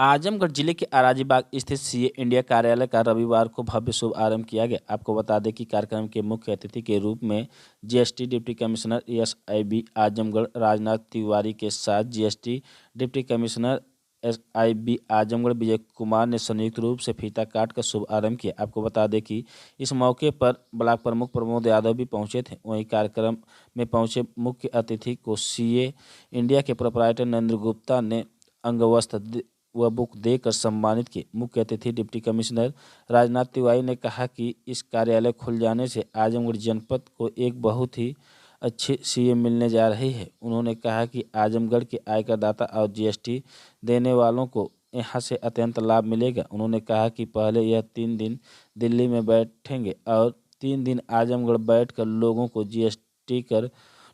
आजमगढ़ जिले के अराजीबाग स्थित सीए इंडिया कार्यालय का रविवार को भव्य शुभारंभ किया गया। आपको बता दें कि कार्यक्रम के मुख्य अतिथि के रूप में GST deputy commissioner SIB Azamgarh Rajnath Tiwari के साथ GST deputy commissioner SIB Azamgarh Vijay Kumar ने संयुक्त रूप से फीता काट कर शुभारंभ किया। आपको बता दें कि इस मौके पर ब्लॉक प्रमुख प्रमोद यादव भी पहुंचे थे। वहीं कार्यक्रम में पहुंचे मुख्य अतिथि को सीए इंडिया के प्रोपराइटर नरेंद्र गुप्ता ने अंगवस्त्र व बुक देकर सम्मानित किए। मुख्य अतिथि डिप्टी कमिश्नर राजनाथ तिवारी ने कहा कि इस कार्यालय खुल जाने से आजमगढ़ जनपद को एक बहुत ही अच्छी सीए मिलने जा रही है। उन्होंने कहा कि आजमगढ़ के आयकरदाता और जीएसटी देने वालों को यहाँ से अत्यंत लाभ मिलेगा। उन्होंने कहा कि पहले यह 3 दिन दिल्ली में बैठेंगे और 3 दिन आजमगढ़ बैठकर लोगों को जीएसटी कर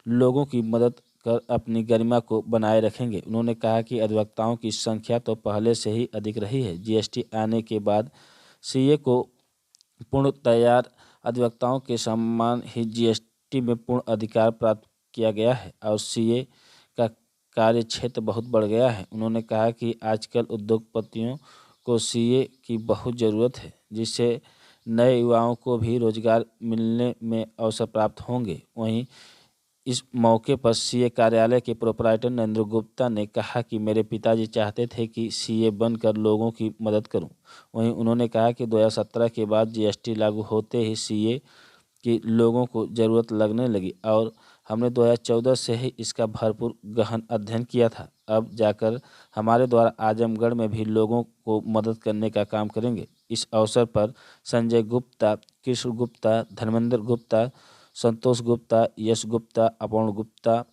लोगों की मदद कर अपनी गरिमा को बनाए रखेंगे। उन्होंने कहा कि अधिवक्ताओं की संख्या तो पहले से ही अधिक रही है। जीएसटी आने के बाद सीए को पूर्ण तैयार अधिवक्ताओं के समान ही जीएसटी में पूर्ण अधिकार प्राप्त किया गया है और सीए का कार्य क्षेत्र बहुत बढ़ गया है। उन्होंने कहा कि आजकल उद्योगपतियों को सीए की बहुत ज़रूरत है, जिससे नए युवाओं को भी रोजगार मिलने में अवसर प्राप्त होंगे। वहीं इस मौके पर सीए कार्यालय के प्रोपराइटर नरेंद्र गुप्ता ने कहा कि मेरे पिताजी चाहते थे कि सीए बनकर लोगों की मदद करूं। वहीं उन्होंने कहा कि 2017 के बाद जीएसटी लागू होते ही सीए की लोगों को ज़रूरत लगने लगी और हमने 2014 से ही इसका भरपूर गहन अध्ययन किया था। अब जाकर हमारे द्वारा आजमगढ़ में भी लोगों को मदद करने का काम करेंगे। इस अवसर पर संजय गुप्ता, कृष्ण गुप्ता, धर्मेंद्र गुप्ता, संतोष गुप्ता, यश गुप्ता, अपूर्ण गुप्ता,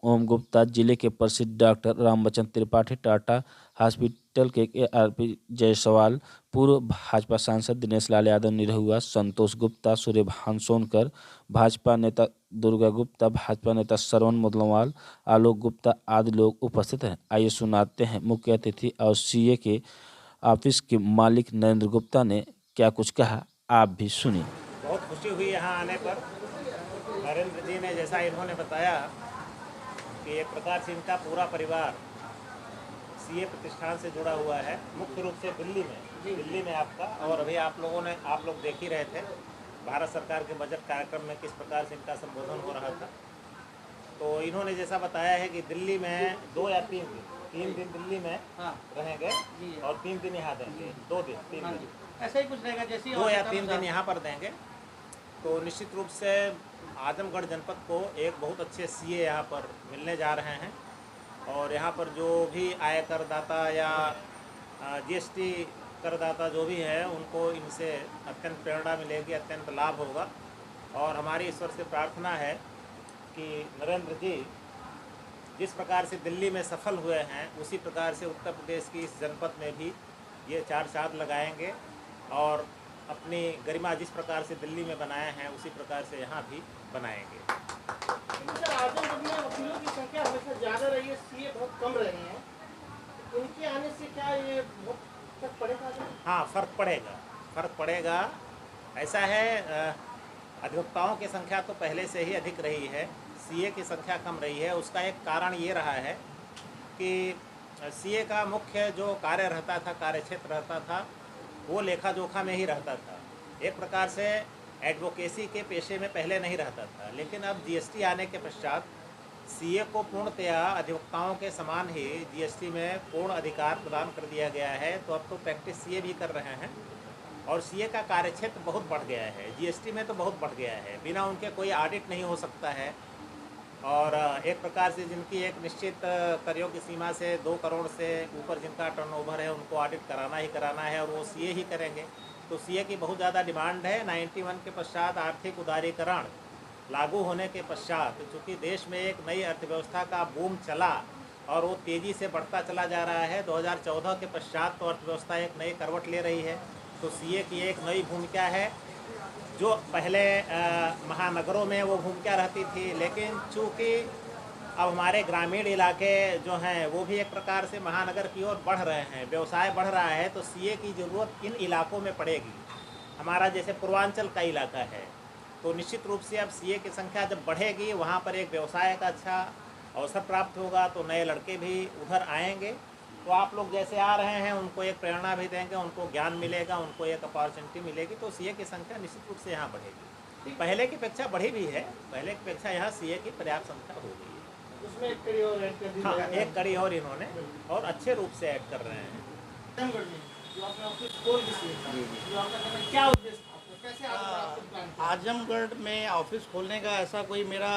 ओम गुप्ता, जिले के प्रसिद्ध डॉक्टर रामबचन त्रिपाठी, टाटा हॉस्पिटल के आरपी जायसवाल, पूर्व भाजपा सांसद दिनेश लाल यादव निरहुआ, संतोष गुप्ता, सूर्यभान सोनकर, भाजपा नेता दुर्गा गुप्ता, भाजपा नेता श्रवण मुदलवाल, आलोक गुप्ता आदि लोग उपस्थित हैं। आइए सुनाते हैं मुख्य अतिथि और सीए के ऑफिस के मालिक नरेंद्र गुप्ता ने क्या कुछ कहा, आप भी सुनिए। बहुत खुशी हुई यहाँ आने पर। नरेंद्र जी ने जैसा इन्होंने बताया कि एक प्रकार से इनका पूरा परिवार सीए प्रतिष्ठान से जुड़ा हुआ है, मुख्य रूप से दिल्ली में आपका। और अभी आप लोग देख ही रहे थे भारत सरकार के बजट कार्यक्रम में किस प्रकार से इनका संबोधन हो रहा था। तो इन्होंने जैसा बताया है कि दिल्ली में 2 या 3 दिन दिल्ली में रहेंगे और 3 दिन यहाँ देंगे, 2 दिन 3 दिन ऐसा ही कुछ रहेगा, जैसे 2 या 3 दिन यहाँ पर देंगे। तो निश्चित रूप से आजमगढ़ जनपद को एक बहुत अच्छे सीए यहाँ पर मिलने जा रहे हैं और यहाँ पर जो भी आयकरदाता या जीएसटी करदाता जो भी है उनको इनसे अत्यंत प्रेरणा मिलेगी, अत्यंत लाभ होगा। और हमारी ईश्वर से प्रार्थना है कि नरेंद्र जी जिस प्रकार से दिल्ली में सफल हुए हैं उसी प्रकार से उत्तर प्रदेश की इस जनपद में भी ये 4 चाँद लगाएंगे और अपनी गरिमा जिस प्रकार से दिल्ली में बनाए हैं उसी प्रकार से यहाँ भी बनाएंगे। सर, आजमगढ़ में वकीलों की संख्या हमेशा ज़्यादा रही है, सीए बहुत कम रहे हैं, इनके आने से क्या ये बहुत फर्क पड़ेगा? हाँ, फर्क पड़ेगा। ऐसा है, अधिवक्ताओं की संख्या तो पहले से ही अधिक रही है, सीए की संख्या कम रही है। उसका एक कारण ये रहा है कि सीए का मुख्य जो कार्य रहता था, कार्य क्षेत्र रहता था, वो लेखा जोखा में ही रहता था। एक प्रकार से एडवोकेसी के पेशे में पहले नहीं रहता था, लेकिन अब जीएसटी आने के पश्चात सीए को पूर्णतया अधिवक्ताओं के समान ही जीएसटी में पूर्ण अधिकार प्रदान कर दिया गया है। तो अब तो प्रैक्टिस सीए भी कर रहे हैं और सीए का कार्यक्षेत्र बहुत बढ़ गया है, जीएसटी में तो बहुत बढ़ गया है। बिना उनके कोई ऑडिट नहीं हो सकता है और एक प्रकार से जिनकी एक निश्चित करयोग्य की सीमा से 2 करोड़ से ऊपर जिनका टर्नओवर है उनको ऑडिट कराना ही कराना है और वो सीए ही करेंगे। तो सीए की बहुत ज़्यादा डिमांड है। 91 के पश्चात आर्थिक उदारीकरण लागू होने के पश्चात चूँकि देश में एक नई अर्थव्यवस्था का बूम चला और वो तेज़ी से बढ़ता चला जा रहा है। 2014 के पश्चात तो अर्थव्यवस्था एक नई करवट ले रही है। तो सीए की एक नई भूमिका है। जो पहले महानगरों में वो भूमिका रहती थी, लेकिन चूँकि अब हमारे ग्रामीण इलाके जो हैं वो भी एक प्रकार से महानगर की ओर बढ़ रहे हैं, व्यवसाय बढ़ रहा है, तो सीए की ज़रूरत इन इलाकों में पड़ेगी। हमारा जैसे पूर्वांचल का इलाका है तो निश्चित रूप से अब सीए की संख्या जब बढ़ेगी वहाँ पर एक व्यवसाय का अच्छा अवसर प्राप्त होगा, तो नए लड़के भी उधर आएंगे तो आप लोग जैसे आ रहे हैं उनको एक प्रेरणा भी देंगे, उनको ज्ञान मिलेगा, उनको एक अपॉर्चुनिटी मिलेगी, तो सीए की संख्या निश्चित रूप से यहाँ बढ़ेगी। पहले की अपेक्षा बढ़ी भी है, पहले की अपेक्षा यहाँ सीए की पर्याप्त संख्या हो गई है। उसमें एक कड़ी और ऐड कर दी हाँ, जाएगा। एक कड़ी और इन्होंने और अच्छे रूप से ऐड कर रहे हैं। आजमगढ़ में जो आपने ऑफिस खोल दी थी, जो आपका कहना है, क्या उद्देश्य था आपका? कैसे आपने प्लान किया? आजमगढ़ में ऑफिस खोलने का ऐसा कोई मेरा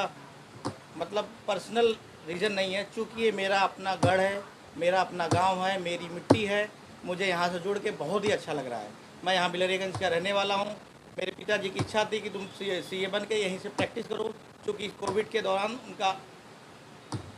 मतलब पर्सनल रीज़न नहीं है, चूँकि ये मेरा अपना गढ़ है, मेरा अपना गांव है, मेरी मिट्टी है, मुझे यहाँ से जुड़ के बहुत ही अच्छा लग रहा है। मैं यहाँ बिलरियागंज का रहने वाला हूँ। मेरे पिताजी की इच्छा थी कि तुम सीए बन के यहीं से प्रैक्टिस करो, क्योंकि कोविड के दौरान उनका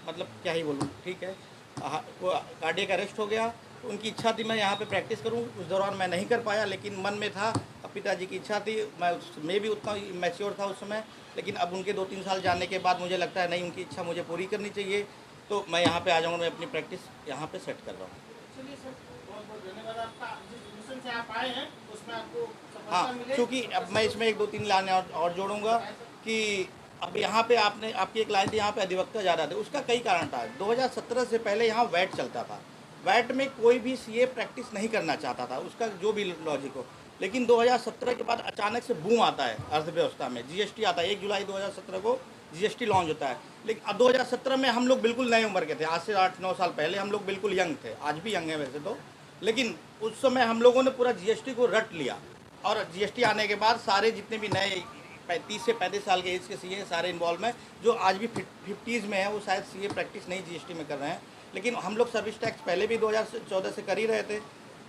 मतलब क्या ही बोलूँ, ठीक है, कार्डियक अरेस्ट हो गया, तो उनकी इच्छा थी मैं यहाँ पे प्रैक्टिस करूँ। उस दौरान मैं नहीं कर पाया, लेकिन मन में था, अब पिताजी की इच्छा थी, मैं भी उतना मैच्योर था उस समय, लेकिन अब उनके 2-3 साल जाने के बाद मुझे लगता है नहीं, उनकी इच्छा मुझे पूरी करनी चाहिए, तो मैं यहाँ पे आ जाऊँगा, मैं अपनी प्रैक्टिस यहाँ पे सेट कर रहा हूँ। चलिए सर, बहुत बहुत धन्यवाद आपका। जिस मिशन से आप आए हैं उसमें आपको सफलता हाँ, मिले। क्योंकि अब मैं इसमें 1-2-3 लाने और जोड़ूंगा कि अब यहाँ पे आपकी एक लाइन थी, यहाँ पे अधिवक्ता ज़्यादा थे, उसका कई कारण था। 2017 से पहले यहाँ वैट चलता था, वैट में कोई भी सीए प्रैक्टिस नहीं करना चाहता था, उसका जो भी लॉजिक हो, लेकिन 2017 के बाद अचानक से बूम आता है अर्थव्यवस्था में, जीएसटी आता है, 1 जुलाई 2017 को जीएसटी लॉन्च होता है। लेकिन अब 2017 में हम लोग बिल्कुल नए उम्र के थे, आज से 8-9 साल पहले हम लोग बिल्कुल यंग थे, आज भी यंग है वैसे तो, लेकिन उस समय हम लोगों ने पूरा जीएसटी को रट लिया, और जीएसटी आने के बाद सारे जितने भी नए 30 से 35 साल के एज के सीए सारे इन्वॉल्व हैं, जो आज भी 50s में हैं, वो शायद सीए प्रैक्टिस नहीं जीएसटी में कर रहे हैं, लेकिन हम लोग सर्विस टैक्स पहले भी 2014 से कर ही रहे थे,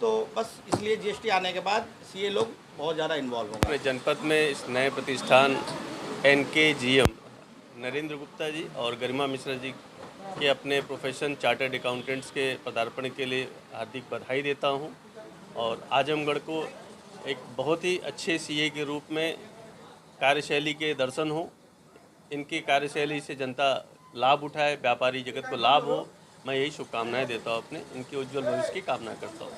तो बस इसलिए जीएसटी आने के बाद सीए लोग बहुत ज़्यादा इन्वॉल्व होंगे। अपने जनपद में इस नए प्रतिष्ठान NKGM नरेंद्र गुप्ता जी और गरिमा मिश्रा जी के अपने प्रोफेशन चार्टर्ड अकाउंटेंट्स के पदार्पण के लिए हार्दिक बधाई देता हूं, और आजमगढ़ को एक बहुत ही अच्छे सीए के रूप में कार्यशैली के दर्शन हो, इनकी कार्यशैली से जनता लाभ उठाए, व्यापारी जगत को लाभ हो, मैं यही शुभकामनाएं देता हूं, अपने इनके उज्जवल भविष्य की कामना करता हूं।